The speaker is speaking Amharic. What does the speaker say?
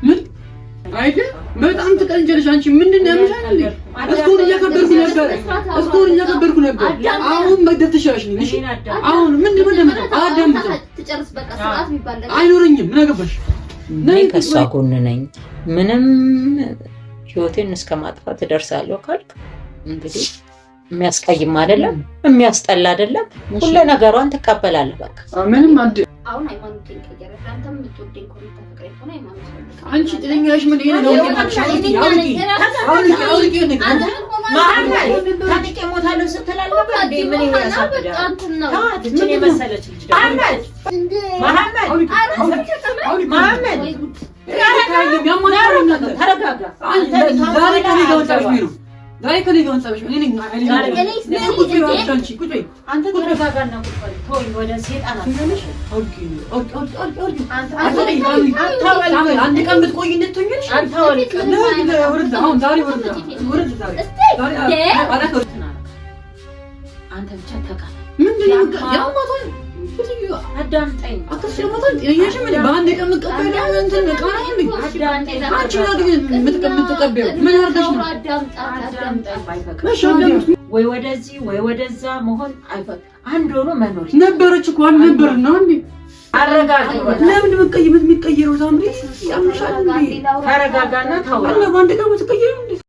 ምን አይደ በጣም ትቀንጀለሽ አንቺ ምንድነው ያምሻል? እስኮን እያከበርኩ ነበር አሁን መግደት ትሻለሽ እሺ አሁን ምንድነው እንደመጣ አዳምጥ ትጨርስ በቃ ሰዓት የሚባል አይኖርኝም ምን አገባሽ ነይ ከሷ ጎን ነኝ ምንም ህይወቴን እስከማጥፋት ደርሳለሁ ካልክ እንግዲህ የሚያስቀይም አይደለም የሚያስጠላ አይደለም ሁሉ ነገሯን ተቀበላለህ በቃ ምንም አንድ አሁን ሃይማኖቴን ከጀረፍ አንተም የምትወደኝ ኮሪታ ፍቅሬ ሆነ ሃይማኖት አንቺ ጥለኛሽ ምን ይሄ ነው አውቂ ታጥቄ ሞታለሁ ስትላለህ እንዴ ምን ያሳብዳል ታት ምን የመሰለች ልጅ መሐመድ ተረጋጋ ዛሬ ከኔ ጋር ወጣሽ እኔ ነኝ አንተ ተረጋጋና ቁጥር ተወኝ ወደ ሰይጣን አትነሽ አንተ ቀን ብትቆይ እንድትሆኝሽ አንተ ወርድ አሁን ዛሬ ወርድ አንተ ብቻ ተቃ ምንድነው ያማቷል አዳምጠኝ አትስለማታል እየሽም በአንድ ቀን መቀበል እንትን ነቃራኝ አዳምጠኝ አንቺ ነው የምትቀበለው ምን አርገሽ ነው አዳምጠኝ ወይ ወደዚህ ወይ ወደዛ መሆን አይፈቅ አንድ ሆኖ መኖር ነበርች እኮ አልነበር ነው እንዴ አረጋጋ ለምን የሚቀየረው ታምሪ ያምሻል እንዴ ተረጋጋና ታው አለ በአንድ ቀን የምትቀየረው